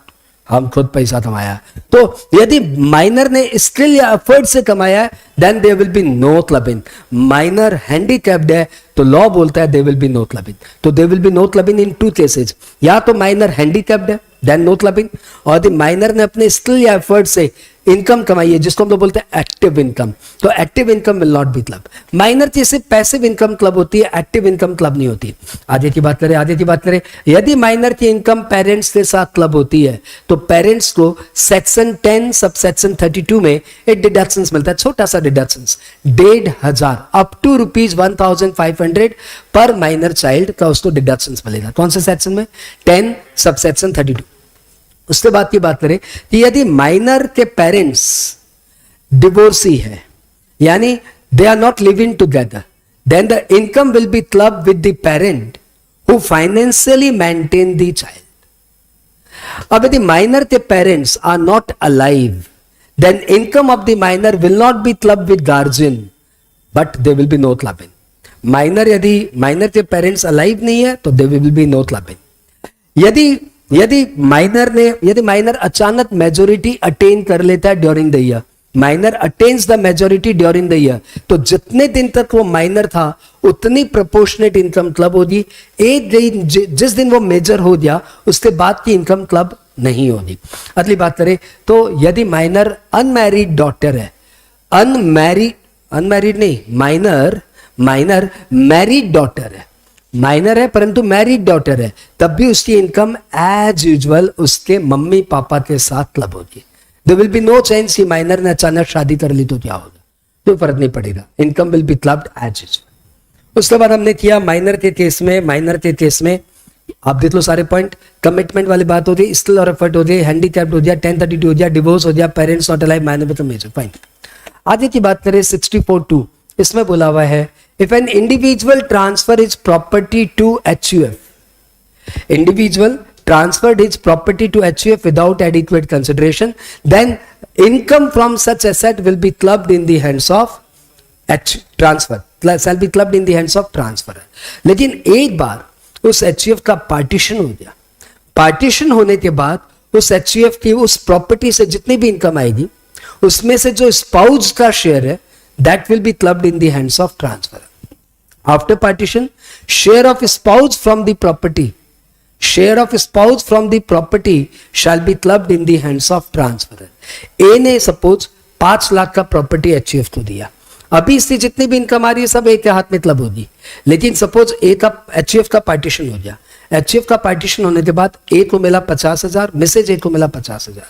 हम खुद पैसा कमाया। तो यदि माइनर ने स्किल या एफर्ट से कमाया है, then there will be no clubbing. Minor handicapped है तो लॉ बोलता है there will be no clubbing. तो there will be no clubbing in two cases, या तो माइनर हैंडीकैप्ड है देन नो क्लबिंग, और यदि माइनर ने अपने स्किल या एफर्ट से इनकम कमाई है जिसको हम लोग बोलते हैं एक्टिव इनकम, तो active income will not be club. Minor की सिर्फ पैसिव इनकम क्लब होती है, एक्टिव इनकम क्लब नहीं होती। आगे की बात करें, आगे की बात करें, यदि माइनर की इनकम पेरेंट्स के साथ क्लब होती है तो पेरेंट्स को सेक्शन 10 सब सेक्शन 32 में एक डिडक्शन मिलता है, छोटा सा डिडक्शन 1,500 अप टू ₹1,500 पर माइनर चाइल्ड का उसको डिडक्शन मिलेगा। कौन से सेक्शन में? 10 सब सेक्शन 32। उसके बाद की बात करें कि यदि माइनर के पेरेंट्स डिवोर्सी है, यानी they are not living together, then the income will be club with the parent who financially maintain the child. अब यदि माइनर के parents are not alive, then income of the minor will not be club with guardian, but there will be no clubbing. Minor यदि माइनर के पेरेंट्स अलाइव नहीं है तो there will be no clubbing. यदि माइनर अचानक मेजोरिटी अटेन कर लेता है during the year, minor attains the majority during the year, तो जितने दिन तक वो माइनर था उतनी प्रोपोर्शनेट इनकम क्लब होगी। एक दिन जिस दिन वो मेजर हो गया उसके बाद की इनकम क्लब नहीं होगी। अगली बात करें तो यदि माइनर अनमैरिड डॉटर है, अनमैरिड नहीं, माइनर मैरिड डॉटर है, माइनर है परंतु मैरिड डॉटर है, तब भी उसकी इनकम एज यूजुअल उसके मम्मी पापा के साथ क्लब होगी। There will be no change कि माइनर ने अचानक शादी कर ली तो क्या होगा, कोई फर्क नहीं पड़ेगा, income will be clubbed as usual. उसके बाद हमने किया माइनर के केस में आप देख लो सारे पॉइंट, कमिटमेंट वाली बात हो गई, स्किल और एफर्ट हो गई, हैंडीकैप्ड हो गया, 1032 हो गया, डिवोर्स हो गया, parents not alive, minor with major. Fine. आगे की बात करें 64(2), इसमें बोला हुआ है if an individual transfer his property to HUF, individual transferred his property to HUF without adequate consideration, then income from such asset will be clubbed in the hands of transfer, shall be clubbed in the hands of transferor। लेकिन एक बार उस HUF का पार्टीशन हो गया, पार्टीशन होने के बाद उस HUF की उस प्रॉपर्टी से जितनी भी इनकम आएगी उसमें से जो स्पाउस का शेयर है that will be clubbed in the hands of transferor। After partition, share of spouse from the property shall be clubbed in the hands of transferor। A ने सपोज 5 लाख का प्रॉपर्टी एचयूएफ को दिया, अभी इससे जितनी भी इनकम आ रही है सब ए के हाथ में क्लब होगी। लेकिन सपोज ए का एचयूएफ का पार्टीशन हो गया, एचयूएफ का पार्टीशन होने के बाद ए को मिला 50,000, मिसेज ए को मिला 50,000।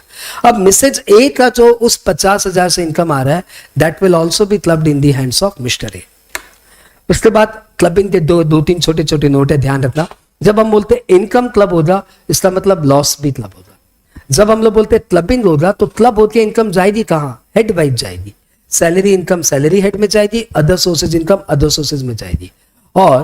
अब मिसेज ए का जो उस 50,000 से इनकम आ रहा है that will also be clubbed in the hands of mister A. उसके बाद क्लबिंग के दो तीन छोटे छोटे नोट है, ध्यान रखना। जब हम बोलते हैं इनकम क्लब होगा, इसका मतलब लॉस भी क्लब होगा। जब हम लोग बोलते हैं क्लबिंग होगा तो क्लब होती है, इनकम जाएगी कहां, हेड वाइज जाएगी। सैलरी इनकम सैलरी हेड में जाएगी, other sources income other sources में जाएगी। और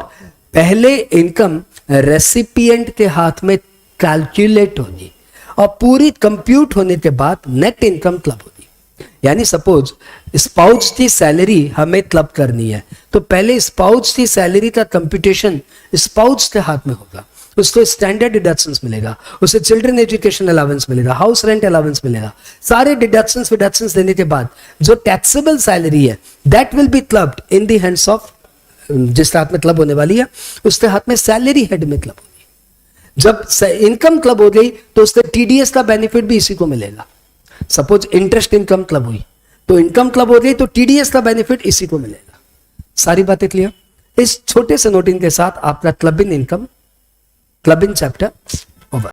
पहले इनकम रेसिपिएंट के हाथ में कैलकुलेट होगी और पूरी कंप्यूट होने के बाद नेट इनकम क्लब होगी। यानी सपोज स्पाउस की सैलरी हमें क्लब करनी है तो पहले स्पाउस की सैलरी का कंप्यूटेशन स्पाउस के हाथ में होगा, उसको स्टैंडर्ड डिडक्शंस मिलेगा, उसे चिल्ड्रन एजुकेशन अलाउंस मिलेगा, हाउस रेंट अलाउंस मिलेगा। सारे डिडक्शंस देने के बाद जो टैक्सेबल सैलरी है that will be clubbed in the hands of, जिस हाथ में क्लब होने वाली है उसके हाथ में सैलरी हेड में क्लब होगी। जब इनकम क्लब हो गई तो उसके टीडीएस का बेनिफिट भी इसी को मिलेगा। सपोज इंटरेस्ट इनकम क्लब हुई तो इनकम क्लब हो गई तो टीडीएस का बेनिफिट इसी को मिलेगा। सारी बातें क्लियर? इस छोटे से नोटिंग के साथ आपका clubbing income clubbing chapter over.